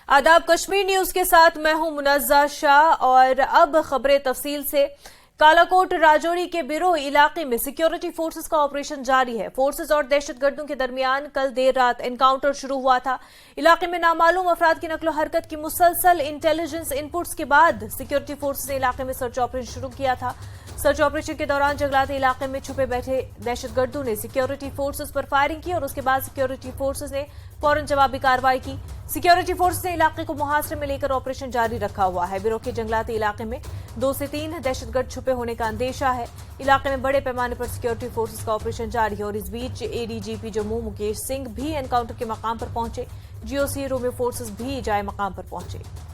आदाब, कश्मीर न्यूज के साथ मैं हूं मुनज़्ज़ा शाह और अब खबरें तफसील से। कालाकोट राजौरी के बिरोह इलाके में सिक्योरिटी फोर्सेस का ऑपरेशन जारी है। फोर्सेस और दहशतगर्दों के दरमियान कल देर रात एनकाउंटर शुरू हुआ था। इलाके में नामालूम अफराद की नकलो हरकत की मुसलसल इंटेलिजेंस इनपुट्स के बाद सिक्योरिटी फोर्सेस ने इलाके में सर्च ऑपरेशन शुरू किया था। सर्च ऑपरेशन के दौरान जंगलाती इलाके में छुपे बैठे दहशतगर्दों ने सिक्योरिटी फोर्सेस पर फायरिंग की और उसके बाद सिक्योरिटी फोर्सेस ने फौरन जवाबी कार्रवाई की। सिक्योरिटी फोर्सेस ने इलाके को मुहासरे में लेकर ऑपरेशन जारी रखा हुआ है। बिरोह के जंगलाती इलाके में 2 से 3 दहशतगर्द छुपे होने का अंदेशा है। इलाके में बड़े पैमाने पर सिक्योरिटी फोर्सेस का ऑपरेशन जारी है और इस बीच एडीजीपी जम्मू मुकेश सिंह भी एनकाउंटर के मकाम पर पहुंचे। जीओसी रोमियो फोर्सेस भी जाए मकाम पर पहुंचे।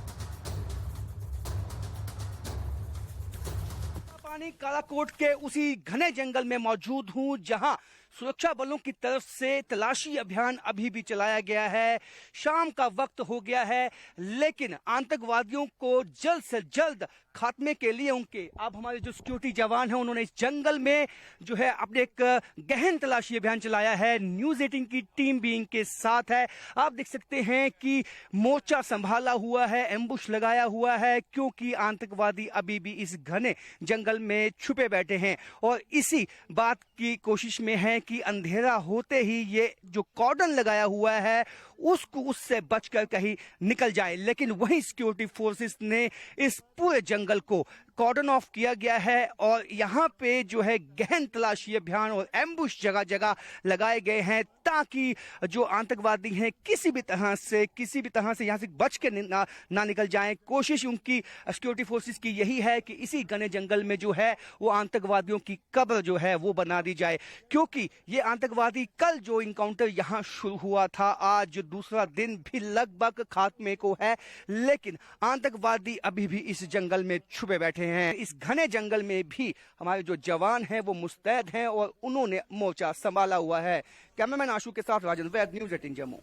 कालाकोट के उसी घने जंगल में मौजूद हूं जहां सुरक्षा बलों की तरफ से तलाशी अभियान अभी भी चलाया गया है। शाम का वक्त हो गया है, लेकिन आतंकवादियों को जल्द से जल्द खात्मे के लिए उनके अब हमारे जो सिक्योरिटी जवान हैं उन्होंने इस जंगल में जो है अपने एक गहन तलाशी अभियान चलाया है। न्यूज़ 18 की टीम भी इनके साथ है। आप देख सकते हैं कि मोर्चा संभाला हुआ है, एम्बुश लगाया हुआ है, क्योंकि आतंकवादी अभी भी इस घने जंगल में छुपे बैठे हैं और इसी बात की कोशिश में है कि अंधेरा होते ही ये जो कॉर्डन लगाया हुआ है उससे बचकर कहीं निकल जाए। लेकिन वही सिक्योरिटी फोर्सेस ने इस पूरे जंगल को कॉर्डन ऑफ किया गया है और यहाँ पे जो है गहन तलाशी अभियान और एम्बुश जगह जगह लगाए गए हैं ताकि जो आतंकवादी हैं किसी भी तरह से यहाँ से बच के ना निकल जाएं। कोशिश उनकी सिक्योरिटी फोर्सेस की यही है कि इसी घने जंगल में जो है वो आतंकवादियों की कब्र जो है वो बना दी जाए, क्योंकि ये आतंकवादी कल जो इनकाउंटर यहाँ शुरू हुआ था, आज दूसरा दिन भी लगभग खात्मे को है, लेकिन आतंकवादी अभी भी इस जंगल में छुपे बैठे हैं। इस घने जंगल में भी हमारे जो जवान हैं वो मुस्तैद हैं और उन्होंने मोर्चा संभाला हुआ है। कैमरामैन आशु के साथ राजन वैद, न्यूज़ 18 जम्मू।